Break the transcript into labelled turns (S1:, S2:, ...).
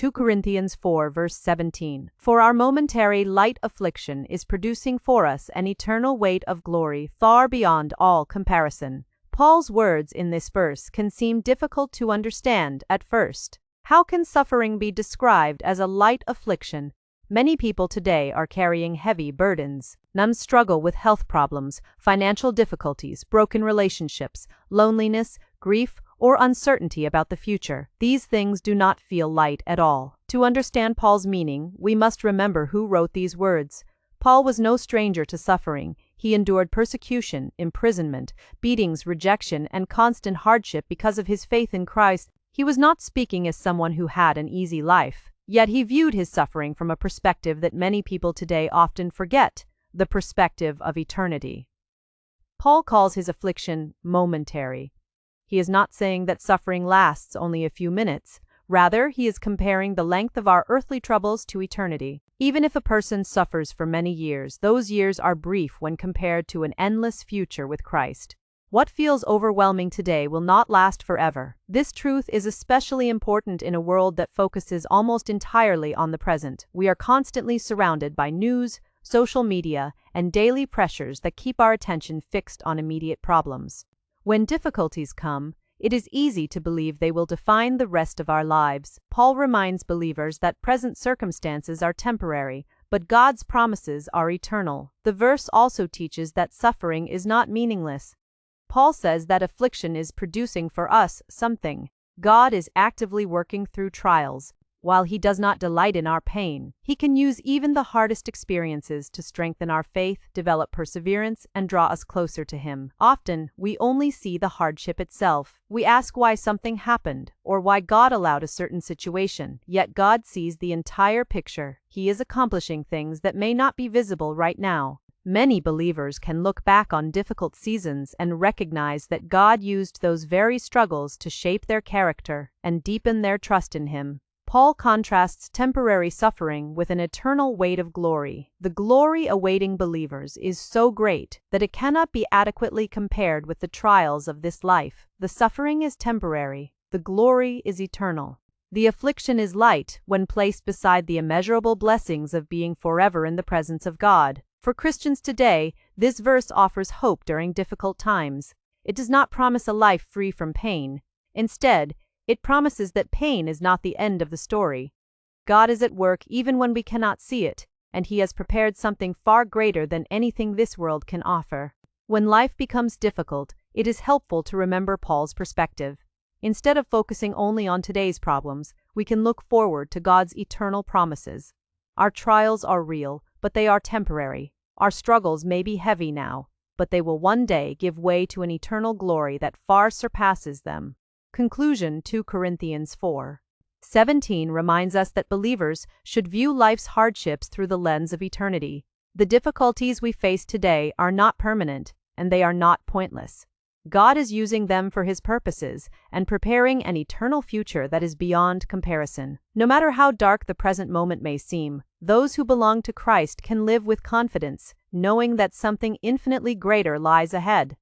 S1: 2 Corinthians 4 verse 17. For our momentary light affliction is producing for us an eternal weight of glory far beyond all comparison. Paul's words in this verse can seem difficult to understand at first. How can suffering be described as a light affliction? Many people today are carrying heavy burdens. Some struggle with health problems, financial difficulties, broken relationships, loneliness, grief, or uncertainty about the future. These things do not feel light at all. To understand Paul's meaning, we must remember who wrote these words. Paul was no stranger to suffering. He endured persecution, imprisonment, beatings, rejection, and constant hardship because of his faith in Christ. He was not speaking as someone who had an easy life. Yet he viewed his suffering from a perspective that many people today often forget, the perspective of eternity. Paul calls his affliction momentary. He is not saying that suffering lasts only a few minutes. Rather, he is comparing the length of our earthly troubles to eternity. Even if a person suffers for many years, those years are brief when compared to an endless future with Christ. What feels overwhelming today will not last forever. This truth is especially important in a world that focuses almost entirely on the present. We are constantly surrounded by news, social media, and daily pressures that keep our attention fixed on immediate problems. When difficulties come, it is easy to believe they will define the rest of our lives. Paul reminds believers that present circumstances are temporary, but God's promises are eternal. The verse also teaches that suffering is not meaningless. Paul says that affliction is producing for us something. God is actively working through trials. While he does not delight in our pain, he can use even the hardest experiences to strengthen our faith, develop perseverance, and draw us closer to him. Often, we only see the hardship itself. We ask why something happened, or why God allowed a certain situation, yet God sees the entire picture. He is accomplishing things that may not be visible right now. Many believers can look back on difficult seasons and recognize that God used those very struggles to shape their character and deepen their trust in him. Paul contrasts temporary suffering with an eternal weight of glory. The glory awaiting believers is so great that it cannot be adequately compared with the trials of this life. The suffering is temporary, the glory is eternal. The affliction is light when placed beside the immeasurable blessings of being forever in the presence of God. For Christians today, this verse offers hope during difficult times. It does not promise a life free from pain. Instead, it promises that pain is not the end of the story. God is at work even when we cannot see it, and he has prepared something far greater than anything this world can offer. When life becomes difficult, it is helpful to remember Paul's perspective. Instead of focusing only on today's problems, we can look forward to God's eternal promises. Our trials are real, but they are temporary. Our struggles may be heavy now, but they will one day give way to an eternal glory that far surpasses them. Conclusion. 2 Corinthians 4:17 reminds us that believers should view life's hardships through the lens of eternity. The difficulties we face today are not permanent, and they are not pointless. God is using them for his purposes and preparing an eternal future that is beyond comparison. No matter how dark the present moment may seem, those who belong to Christ can live with confidence, knowing that something infinitely greater lies ahead.